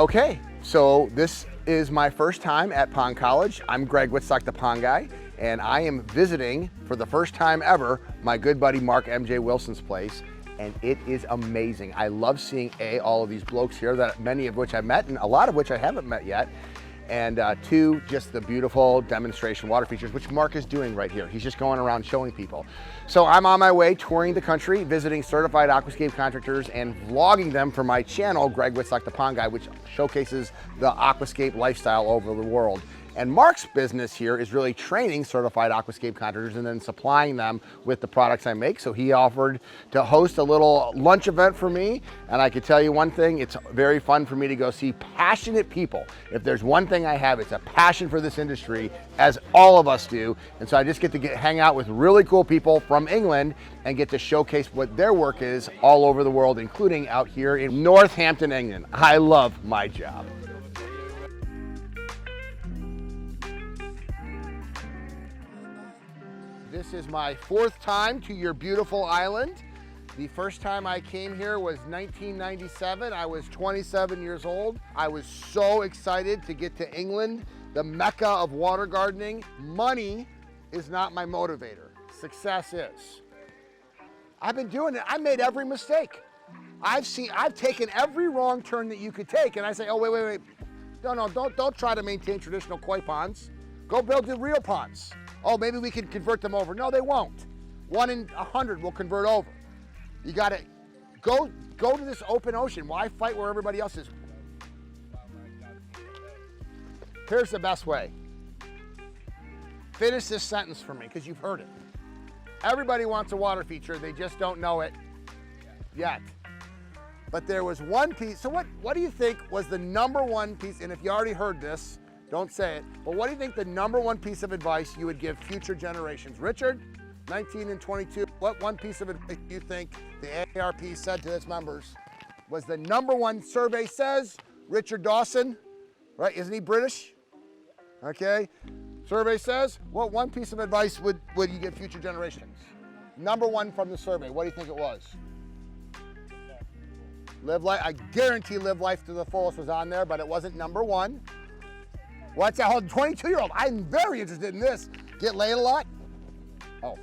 Okay, so this is my first time at POND.college. I'm Greg Wittstock, the Pond Guy, and I am visiting for the first time ever my good buddy Mark MJ Wilson's place, and it is amazing. I love seeing all of these blokes here, that many of which I've met and a lot of which I haven't met yet, and two, just the beautiful demonstration water features, which Mark is doing right here. He's just going around showing people. So I'm on my way touring the country, visiting certified aquascape contractors and vlogging them for my channel, Greg Wittstock, the Pond Guy, which showcases the aquascape lifestyle over the world. And Mark's business here is really training certified aquascape contractors and then supplying them with the products I make. So he offered to host a little lunch event for me. And I can tell you one thing, it's very fun for me to go see passionate people. If there's one thing I have, it's a passion for this industry, as all of us do. And so I just get to hang out with really cool people from England and get to showcase what their work is all over the world, including out here in Northampton, England. I love my job. This is my fourth time to your beautiful island. The first time I came here was 1997. I was 27 years old. I was so excited to get to England, the mecca of water gardening. Money is not my motivator. Success is. I've been doing it. I made every mistake. I've taken every wrong turn that you could take, and I say, oh, wait. No, don't try to maintain traditional koi ponds. Go build the real ponds. Oh, maybe we can convert them over. No, they won't. 1 in 100 will convert over. You gotta go to this open ocean. Why fight where everybody else is? Here's the best way. Finish this sentence for me, because you've heard it. Everybody wants a water feature, they just don't know it yet. But there was one piece, so what do you think was the #1 piece, and if you already heard this, don't say it, but what do you think the #1 piece of advice you would give future generations? Richard, 19 and 22, what one piece of advice do you think the AARP said to its members was the #1 survey says? Richard Dawson, right, isn't he British? Okay, survey says, what one piece of advice would you give future generations? #1 from the survey, what do you think it was? Live life, I guarantee live life to the fullest was on there, but it wasn't #1. What's that? Hold 22-year-old. I'm very interested in this. Get laid a lot? Oh.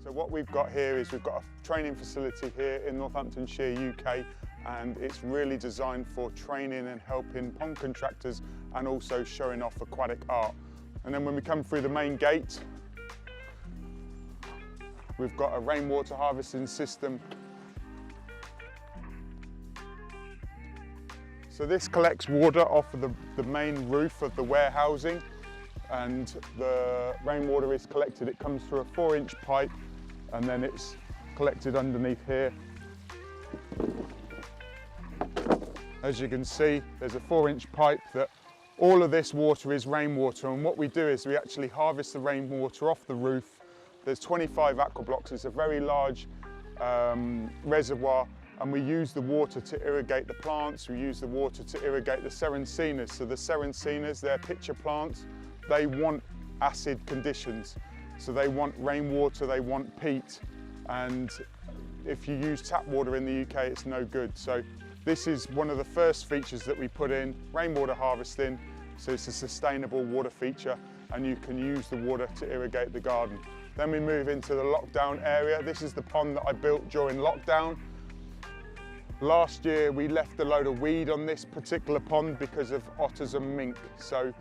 So what we've got here is we've got a training facility here in Northamptonshire, UK, and it's really designed for training and helping pond contractors and also showing off aquatic art. And then when we come through the main gate, we've got a rainwater harvesting system. So this collects water off of the main roof of the warehousing, and the rainwater is collected. It comes through a 4-inch pipe, and then it's collected underneath here. As you can see, there's a 4-inch pipe that all of this water is rainwater, and what we do is we actually harvest the rainwater off the roof. There's 25 aqua blocks. It's a very large reservoir, and we use the water to irrigate the plants. We use the water to irrigate the serencenas. So the serencenas, they're pitcher plants. They want acid conditions. So they want rainwater, they want peat, and if you use tap water in the UK, it's no good. So this is one of the first features that we put in, rainwater harvesting. So it's a sustainable water feature, and you can use the water to irrigate the garden. Then we move into the lockdown area. This is the pond that I built during lockdown. Last year, we left a load of weed on this particular pond because of otters and mink. So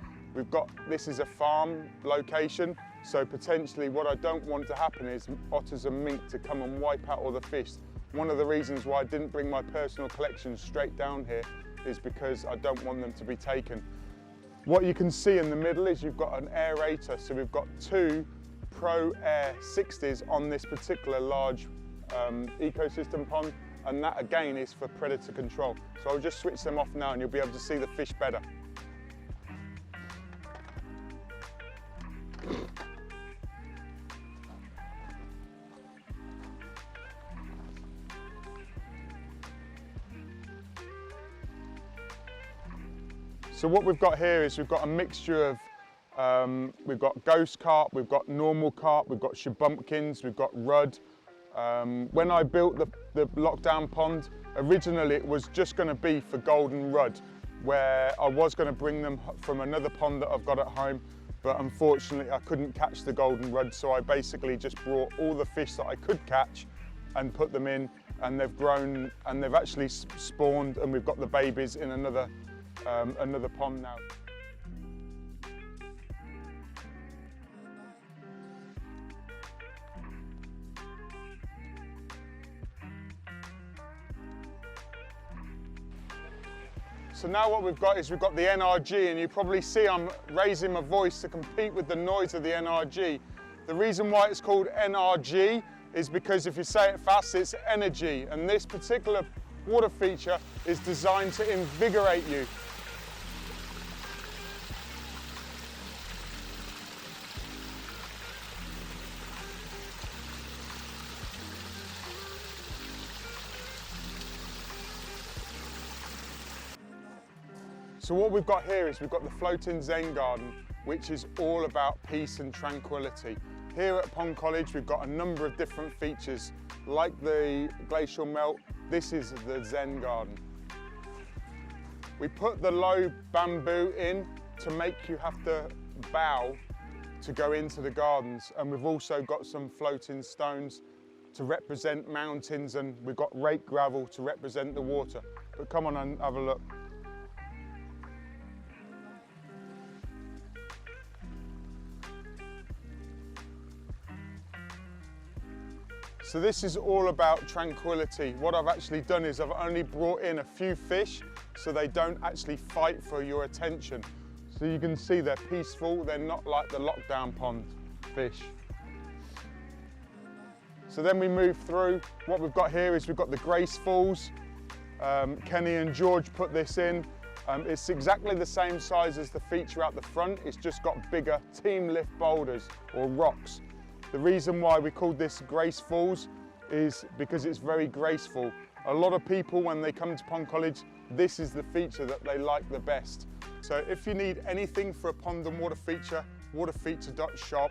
this is a farm location. So potentially what I don't want to happen is otters and mink to come and wipe out all the fish. One of the reasons why I didn't bring my personal collection straight down here is because I don't want them to be taken. What you can see in the middle is you've got an aerator. So we've got 2 Pro Air 60s on this particular large ecosystem pond, and that again is for predator control. So I'll just switch them off now and you'll be able to see the fish better. So what we've got here is we've got a mixture of, we've got ghost carp, we've got normal carp, we've got shabumpkins, we've got rudd. When I built the lockdown pond, originally it was just going to be for golden rudd, where I was going to bring them from another pond that I've got at home, but unfortunately I couldn't catch the golden rudd, so I basically just brought all the fish that I could catch and put them in, and they've grown and they've actually spawned, and we've got the babies in another pond now. So now what we've got is we've got the NRG, and you probably see I'm raising my voice to compete with the noise of the NRG. The reason why it's called NRG is because if you say it fast, it's energy, and this particular water feature is designed to invigorate you. So what we've got here is we've got the floating Zen garden, which is all about peace and tranquility. Here at POND.college, we've got a number of different features. Like the glacial melt, this is the Zen garden. We put the low bamboo in to make you have to bow to go into the gardens, and we've also got some floating stones to represent mountains, and we've got rake gravel to represent the water. But come on and have a look. So this is all about tranquility. What I've actually done is I've only brought in a few fish so they don't actually fight for your attention. So you can see they're peaceful, they're not like the lockdown pond fish. So then we move through. What we've got here is we've got the Grace Falls. Kenny and George put this in. It's exactly the same size as the feature out the front, it's just got bigger team lift boulders or rocks. The reason why we called this Grace Falls is because it's very graceful. A lot of people, when they come to POND.college, this is the feature that they like the best. So if you need anything for a pond and water feature, waterfeature.shop.